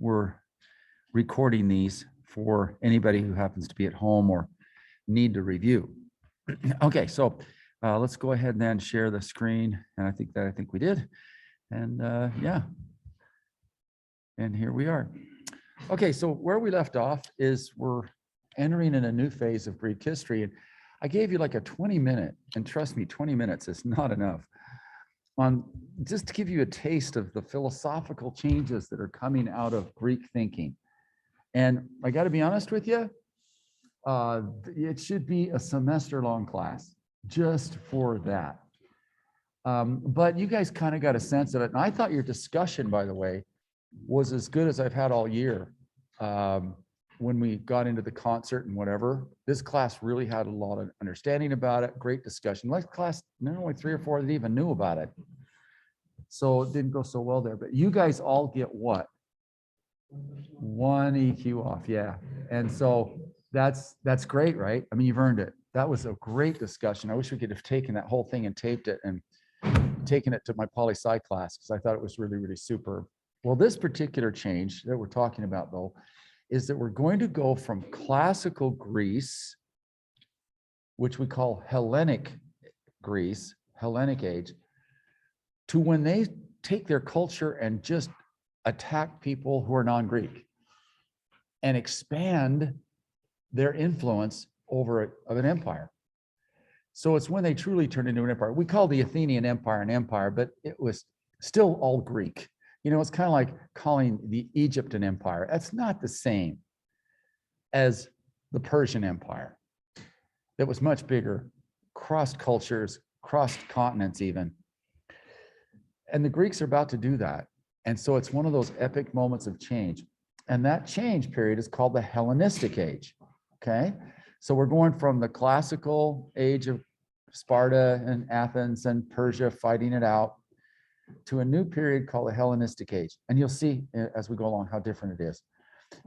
we're recording these for anybody who happens to be at home or need to review. Okay, so let's go ahead and then share the screen. And I think we did. And yeah, and here we are. Okay, so where we left off is we're entering in a new phase of Greek history. And I gave you like a 20-minute, and trust me, 20 minutes is not enough, on just to give you a taste of the philosophical changes that are coming out of Greek thinking. And I got to be honest with you, it should be a semester-long class just for that. But you guys kind of got a sense of it. And I thought your discussion, by the way, was as good as I've had all year. When we got into the concert and whatever, this class really had a lot of understanding about it. Great discussion. Like class, there were only 3 or 4 that even knew about it. So it didn't go so well there. But you guys all get what? 1 EQ off, yeah. And so that's great, right? I mean, you've earned it. That was a great discussion. I wish we could have taken that whole thing and taped it and taken it to my poli-sci class, because I thought it was really, really superb. Well, this particular change that we're talking about, though, is that we're going to go from classical Greece, which we call Hellenic Greece, Hellenic age, to when they take their culture and just attack people who are non-Greek and expand their influence over an empire. So it's when they truly turn into an empire. We call the Athenian Empire an empire, but it was still all Greek. You know, it's kind of like calling the Egypt an empire. That's not the same as the Persian Empire. That was much bigger, crossed cultures, crossed continents even. And the Greeks are about to do that. And so it's one of those epic moments of change. And that change period is called the Hellenistic age, okay? So we're going from the classical age of Sparta and Athens and Persia fighting it out to a new period called the Hellenistic age. And you'll see as we go along how different it is.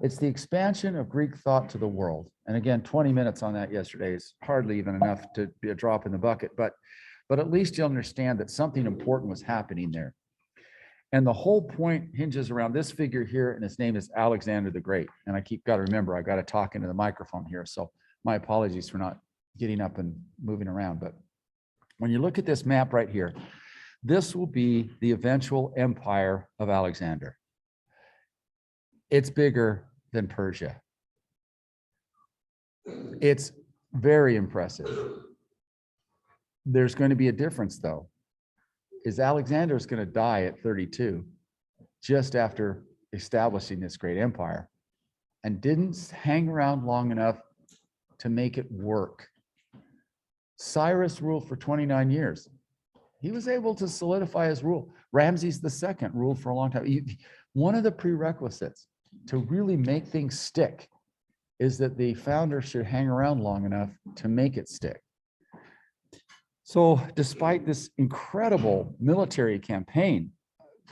It's the expansion of Greek thought to the world. And again, 20 minutes on that yesterday is hardly even enough to be a drop in the bucket, but at least you'll understand that something important was happening there. And the whole point hinges around this figure here, and his name is Alexander the Great. And I got to remember, I got to talk into the microphone here. So my apologies for not getting up and moving around. But when you look at this map right here, this will be the eventual empire of Alexander. It's bigger than Persia. It's very impressive. There's going to be a difference, though. Is Alexander is going to die at 32, just after establishing this great empire, and didn't hang around long enough to make it work. Cyrus ruled for 29 years. He was able to solidify his rule. Ramses II ruled for a long time. One of the prerequisites to really make things stick is that the founder should hang around long enough to make it stick. So despite this incredible military campaign,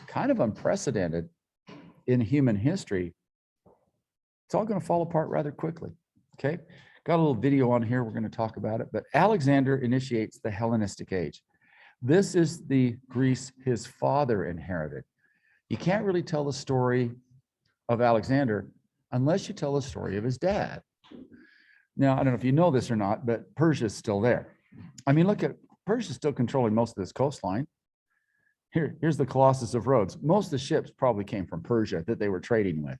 kind of unprecedented in human history, it's all going to fall apart rather quickly, okay? Got a little video on here, we're going to talk about it, but Alexander initiates the Hellenistic age. This is the Greece his father inherited. You can't really tell the story of Alexander unless you tell the story of his dad. Now, I don't know if you know this or not, but Persia's still there. I mean, look at Persia's still controlling most of this coastline. Here's the Colossus of Rhodes. Most of the ships probably came from Persia that they were trading with.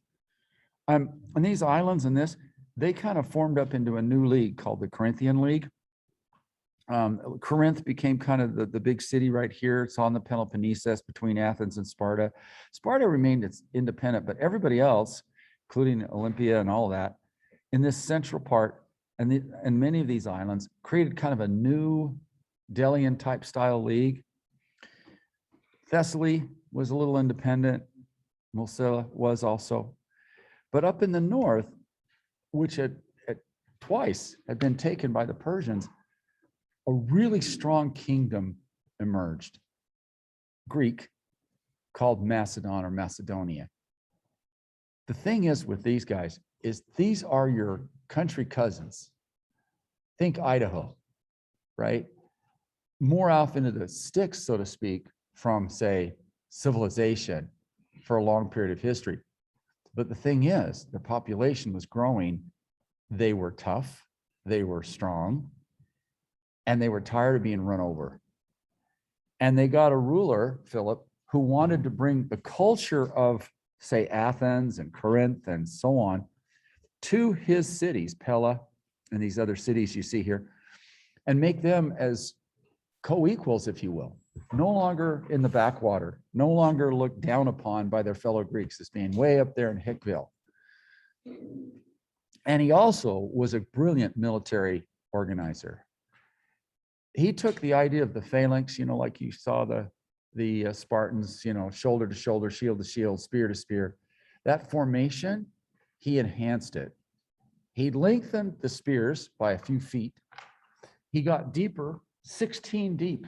And these islands and this, they kind of formed up into a new league called the Corinthian League. Corinth became kind of the big city right here. It's on the Peloponnesus between Athens and Sparta. Sparta remained independent, but everybody else, including Olympia and all of that, in this central part and many of these islands created kind of a new Delian type style league. Thessaly was a little independent. Mosilla was also. But up in the north, which had twice had been taken by the Persians, a really strong kingdom emerged, Greek, called Macedon or Macedonia. The thing is with these guys is these are your country cousins. Think Idaho, right? More off into the sticks, so to speak, from, say, civilization for a long period of history. But the thing is, the population was growing. They were tough, they were strong, and they were tired of being run over. And they got a ruler, Philip, who wanted to bring the culture of, say, Athens and Corinth and so on to his cities, Pella and these other cities you see here, and make them as co-equals, if you will, no longer in the backwater, no longer looked down upon by their fellow Greeks as being way up there in Hickville. And he also was a brilliant military organizer. He took the idea of the phalanx, like you saw the Spartans, shoulder to shoulder, shield to shield, spear to spear. That formation, he enhanced it. He lengthened the spears by a few feet. He got deeper, 16 deep,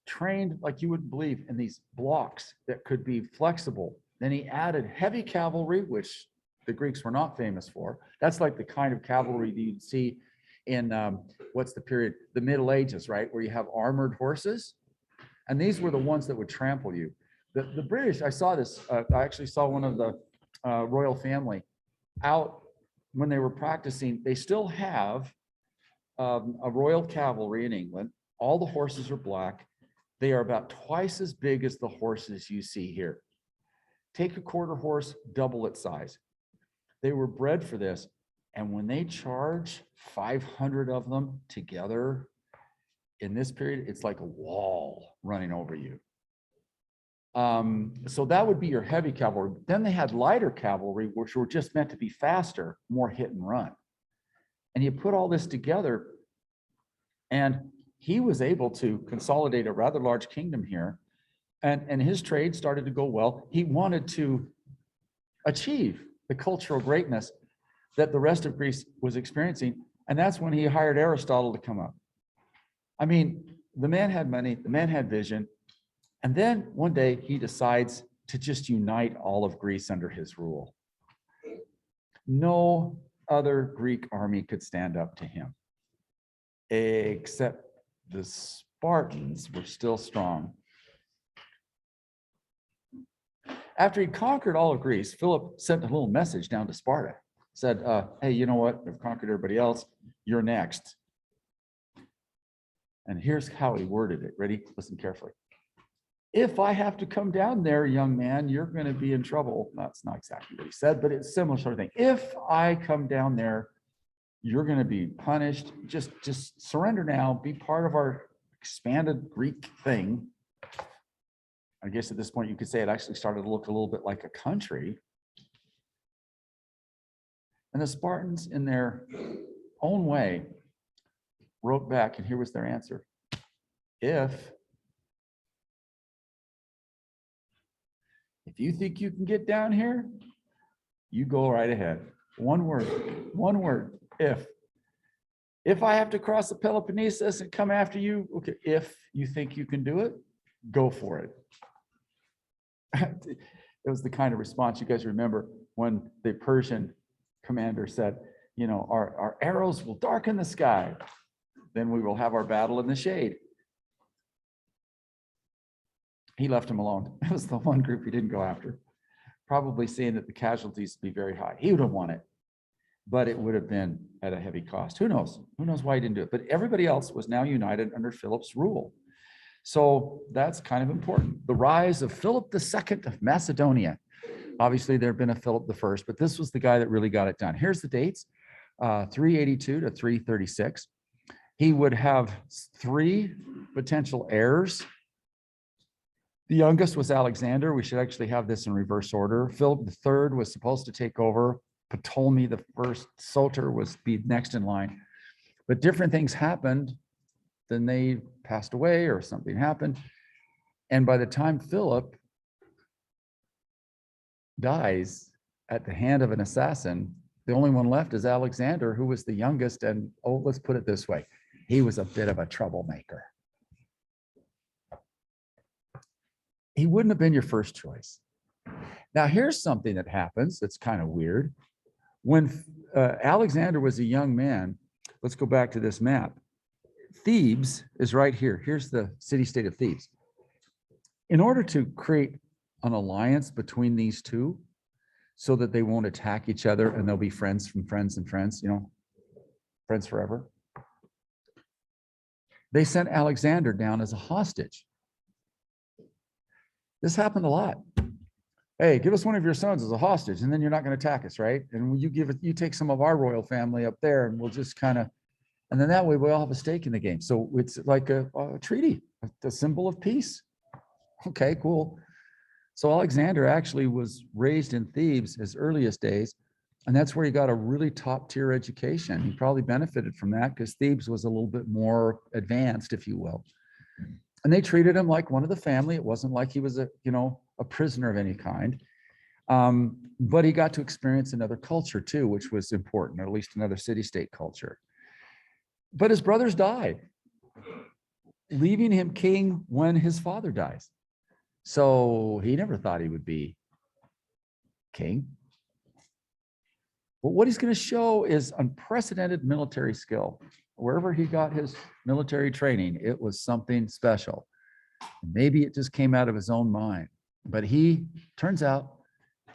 trained like you wouldn't believe in these blocks that could be flexible. Then he added heavy cavalry, which the Greeks were not famous for. That's like the kind of cavalry that you'd see in what's the period? The Middle Ages, right? Where you have armored horses. And these were the ones that would trample you. The British, I saw this, I actually saw one of the royal family out when they were practicing. They still have a royal cavalry in England. All the horses are black. They are about twice as big as the horses you see here. Take a quarter horse, double its size. They were bred for this. And when they charge 500 of them together in this period, it's like a wall running over you. So that would be your heavy cavalry. Then they had lighter cavalry, which were just meant to be faster, more hit and run. And you put all this together, and he was able to consolidate a rather large kingdom here. And his trade started to go well. He wanted to achieve the cultural greatness that the rest of Greece was experiencing. And that's when he hired Aristotle to come up. I mean, the man had money, the man had vision. And then one day he decides to just unite all of Greece under his rule. No other Greek army could stand up to him, except the Spartans were still strong. After he conquered all of Greece, Philip sent a little message down to Sparta. Said, hey, you know what? I've conquered everybody else. You're next. And here's how he worded it. Ready? Listen carefully. If I have to come down there, young man, you're going to be in trouble. That's not exactly what he said, but it's a similar sort of thing. If I come down there, you're going to be punished. Just surrender now. Be part of our expanded Greek thing. I guess at this point you could say it actually started to look a little bit like a country. And the Spartans, in their own way, wrote back, and here was their answer. If you think you can get down here, you go right ahead. One word, if. If I have to cross the Peloponnesus and come after you, okay, if you think you can do it, go for it. It was the kind of response you guys remember when the Persian commander said, our arrows will darken the sky. Then we will have our battle in the shade. He left him alone. It was the one group he didn't go after, probably saying that the casualties would be very high. He would have won it, but it would have been at a heavy cost. Who knows? Who knows why he didn't do it? But everybody else was now united under Philip's rule. So that's kind of important. The rise of Philip II of Macedonia. Obviously, there had been a Philip I, but this was the guy that really got it done. Here's the dates, 382 to 336. He would have 3 potential heirs. The youngest was Alexander. We should actually have this in reverse order. Philip III was supposed to take over. Ptolemy the first, Soter was be next in line. But different things happened. Then they passed away or something happened. And by the time Philip dies at the hand of an assassin, the only one left is Alexander, who was the youngest. And let's put it this way. He was a bit of a troublemaker. He wouldn't have been your first choice. Now, here's something that happens that's kind of weird. When Alexander was a young man, let's go back to this map. Thebes is right here. Here's the city-state of Thebes. In order to create an alliance between these two so that they won't attack each other and they'll be friends from friends and friends, friends forever. They sent Alexander down as a hostage. This happened a lot. Hey, give us one of your sons as a hostage, and then you're not going to attack us, right? And you take some of our royal family up there, and we'll just kind of, and then that way we all have a stake in the game. So it's like a treaty, a symbol of peace. Okay, cool. So Alexander actually was raised in Thebes his earliest days, and that's where he got a really top tier education. He probably benefited from that because Thebes was a little bit more advanced, if you will. And they treated him like one of the family. It wasn't like he was a prisoner of any kind. But he got to experience another culture too, which was important, or at least another city-state culture. But his brothers died, leaving him king when his father dies. So he never thought he would be king. But what he's going to show is unprecedented military skill. Wherever he got his military training, it was something special. Maybe it just came out of his own mind, but he turns out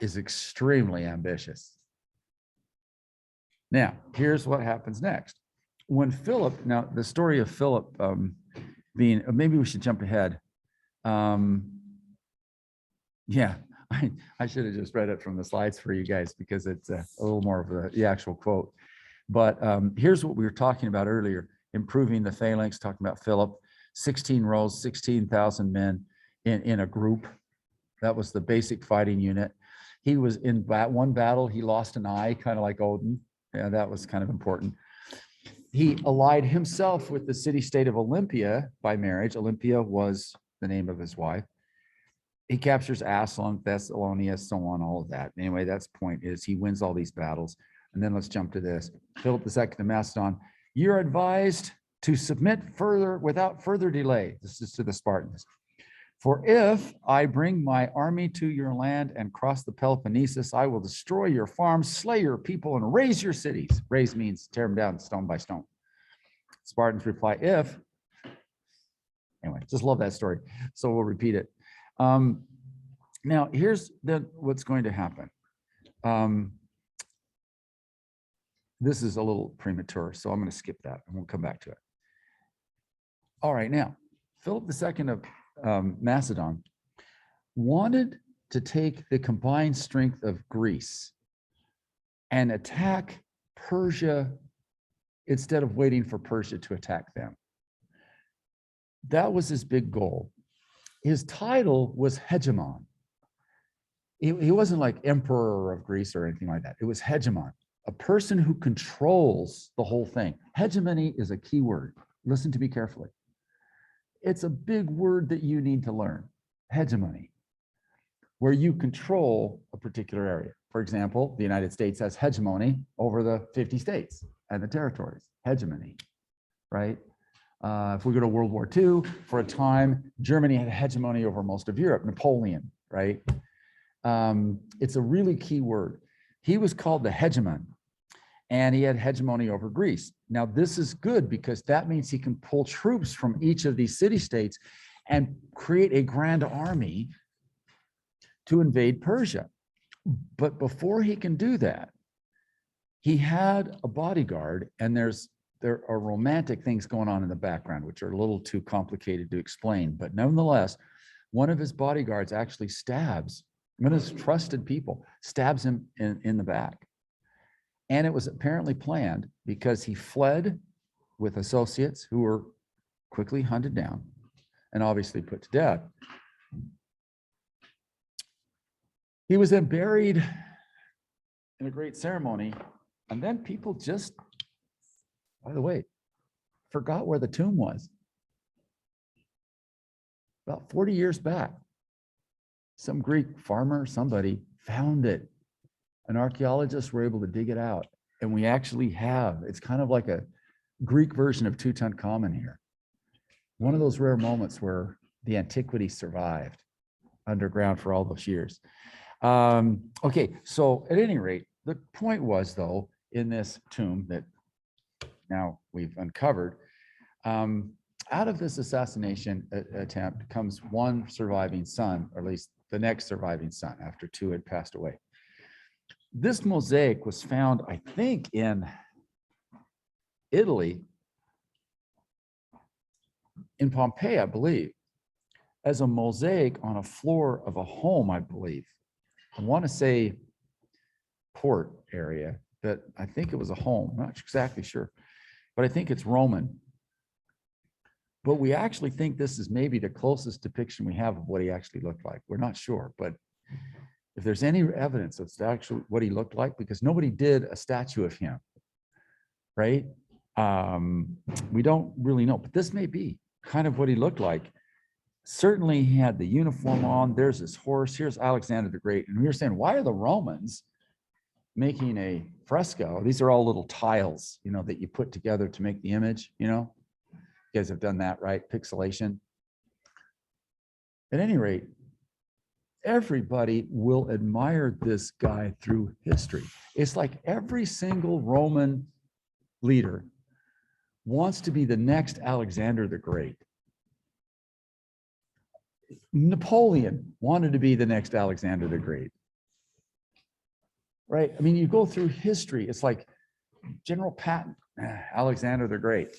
is extremely ambitious. Now, here's what happens next. When Philip, now the story of Philip being, maybe we should jump ahead. Yeah, I should have just read it from the slides for you guys because it's a little more of the actual quote. But here's what we were talking about earlier, improving the phalanx, talking about Philip, 16 rows, 16,000 men in a group. That was the basic fighting unit. He was in one battle, he lost an eye, kind of like Odin. Yeah, that was kind of important. He allied himself with the city-state of Olympia by marriage. Olympia was the name of his wife. He captures Aslan, Thessalonica, so on, all of that. Anyway, that's the point is he wins all these battles. And then let's jump to this. Philip II of Macedon, you're advised to submit further without further delay. This is to the Spartans. For if I bring my army to your land and cross the Peloponnesus, I will destroy your farms, slay your people, and raze your cities. Raze means tear them down stone by stone. Spartans reply, if. Anyway, just love that story. So we'll repeat it. Now, here's what's going to happen. This is a little premature, so I'm going to skip that and we'll come back to it. All right, now, Philip II of Macedon wanted to take the combined strength of Greece and attack Persia instead of waiting for Persia to attack them. That was his big goal. His title was hegemon. He wasn't like emperor of Greece or anything like that. It was hegemon, a person who controls the whole thing. Hegemony is a key word. Listen to me carefully. It's a big word that you need to learn. Hegemony, where you control a particular area. For example, the United States has hegemony over the 50 states and the territories. Hegemony, right? If we go to World War II, for a time, Germany had hegemony over most of Europe, Napoleon, right? It's a really key word. He was called the hegemon, and he had hegemony over Greece. Now, this is good because that means he can pull troops from each of these city-states and create a grand army to invade Persia. But before he can do that, he had a bodyguard, and there are romantic things going on in the background, which are a little too complicated to explain. But nonetheless, one of his bodyguards actually stabs, one of his trusted people, stabs him in the back. And it was apparently planned because he fled with associates who were quickly hunted down and obviously put to death. He was then buried in a great ceremony, and then people just, by the way, forgot where the tomb was. About 40 years back, some Greek farmer, somebody found it. And archaeologists were able to dig it out. And we actually have, it's kind of like a Greek version of Tutankhamun here. One of those rare moments where the antiquity survived underground for all those years. Okay, so at any rate, the point was, though, in this tomb that now we've uncovered, out of this assassination attempt comes one surviving son, or at least the next surviving son after two had passed away. This mosaic was found, I think, in Italy, in Pompeii, I believe, as a mosaic on a floor of a home, I believe. I want to say port area, but I think it was a home. I'm not exactly sure, but I think it's Roman. But we actually think this is maybe the closest depiction we have of what he actually looked like. We're not sure, but if there's any evidence of actually what he looked like, because nobody did a statue of him, right? We don't really know, but this may be kind of what he looked like. Certainly he had the uniform on. There's his horse. Here's Alexander the Great. And we were saying, why are the Romans making a fresco? These are all little tiles, you know, that you put together to make the image, you know? You guys have done that, right? Pixelation. At any rate, everybody will admire this guy through history. It's like every single Roman leader wants to be the next Alexander the Great. Napoleon wanted to be the next Alexander the Great. Right? I mean, you go through history, it's like General Patton, Alexander the Great.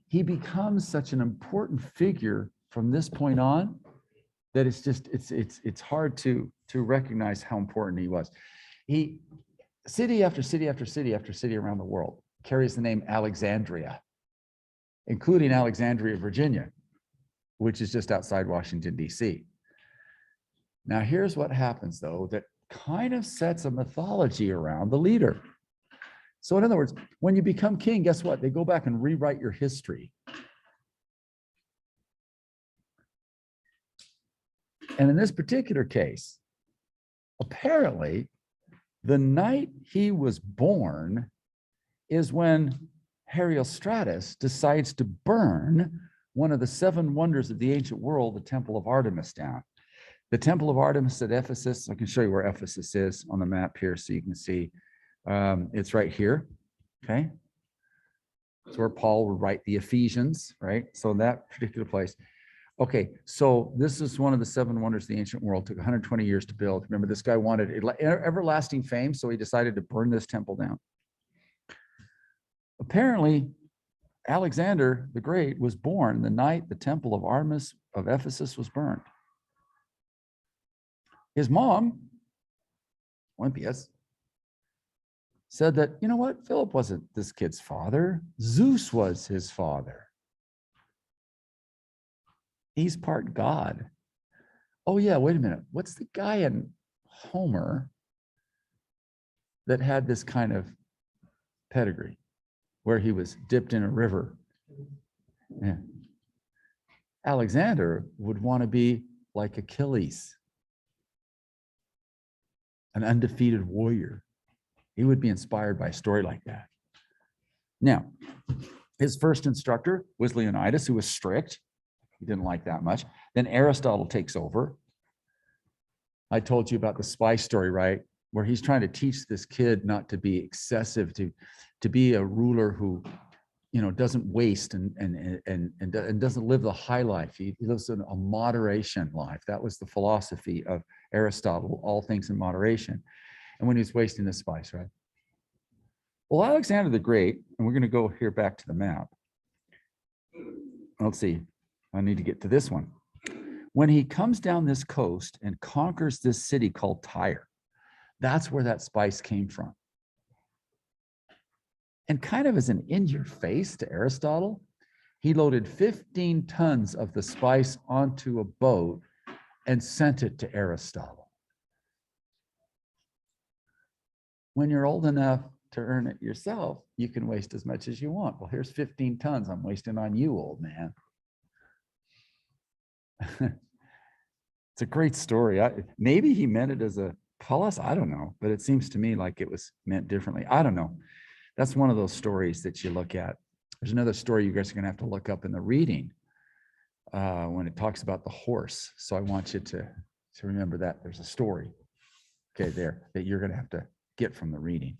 He becomes such an important figure from this point on that it's just, it's hard to recognize how important he was. He, city after city after city after city around the world carries the name Alexandria, including Alexandria, Virginia, which is just outside Washington, D.C. Now, here's what happens, though, that kind of sets a mythology around the leader. So in other words, when you become king, guess what? They go back and rewrite your history. And in this particular case, apparently, the night he was born is when Herostratus decides to burn one of the seven wonders of the ancient world, the Temple of Artemis, down. The Temple of Artemis at Ephesus, I can show you where Ephesus is on the map here so you can see. It's right here, okay? It's where Paul would write the Ephesians, right? So that particular place. Okay, so this is one of the seven wonders of the ancient world. Took 120 years to build. Remember, this guy wanted everlasting fame, so he decided to burn this temple down. Apparently, Alexander the Great was born the night the temple of Artemis of Ephesus was burned. His mom, Olympias, said that, you know what, Philip wasn't this kid's father. Zeus was his father. He's part God. Oh yeah, wait a minute. What's the guy in Homer that had this kind of pedigree where he was dipped in a river? Yeah. Alexander would want to be like Achilles, an undefeated warrior. He would be inspired by a story like that. Now, his first instructor was Leonidas, who was strict. He didn't like that much. Then Aristotle takes over. I told you about the spy story, right? Where he's trying to teach this kid not to be excessive, to be a ruler who, you know, doesn't waste and doesn't live the high life. He lives in a moderation life. That was the philosophy of Aristotle, all things in moderation. And when he's wasting the spice, right? Well, Alexander the Great, and we're going to go here back to the map. Let's see. I need to get to this one. When he comes down this coast and conquers this city called Tyre, that's where that spice came from. And kind of as an in your face to Aristotle, he loaded 15 tons of the spice onto a boat and sent it to Aristotle. When you're old enough to earn it yourself, you can waste as much as you want. Well, here's 15 tons I'm wasting on you, old man. It's a great story. Maybe he meant it as a plus, I don't know, but it seems to me like it was meant differently. I don't know. That's one of those stories that you look at. There's another story you guys are going to have to look up in the reading when it talks about the horse. So I want you to remember that there's a story, okay, there that you're going to have to get from the reading.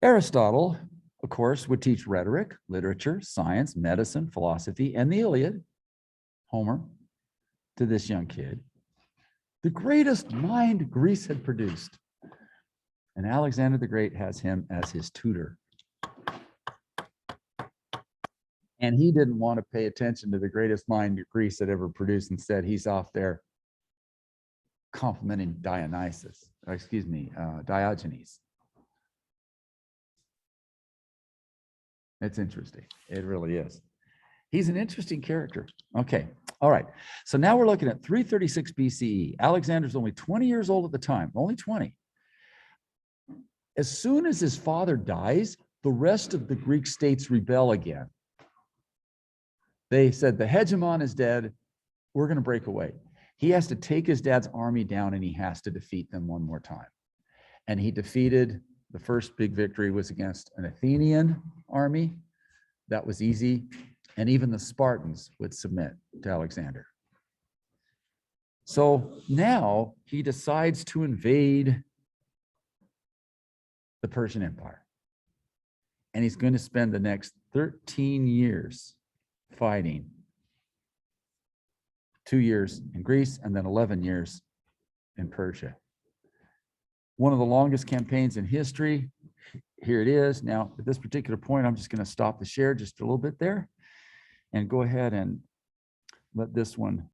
Aristotle, of course, would teach rhetoric, literature, science, medicine, philosophy, and the Iliad, Homer, to this young kid. the greatest mind Greece had produced. And Alexander the Great has him as his tutor. And he didn't want to pay attention to the greatest mind Greece had ever produced. Instead, he's off there complimenting Diogenes. It's interesting. It really is. He's an interesting character. Okay. All right. So now we're looking at 336 BCE. Alexander's only 20 years old at the time, only 20. As soon as his father dies, the rest of the Greek states rebel again. They said, the hegemon is dead. We're going to break away. He has to take his dad's army down and he has to defeat them one more time. And he defeated, the first big victory was against an Athenian army. That was easy. And even the Spartans would submit to Alexander. So now he decides to invade the Persian Empire. And he's going to spend the next 13 years fighting. 2 years in Greece and then 11 years in Persia. One of the longest campaigns in history. Here it is. Now, at this particular point, I'm just going to stop the share just a little bit there and go ahead and let this one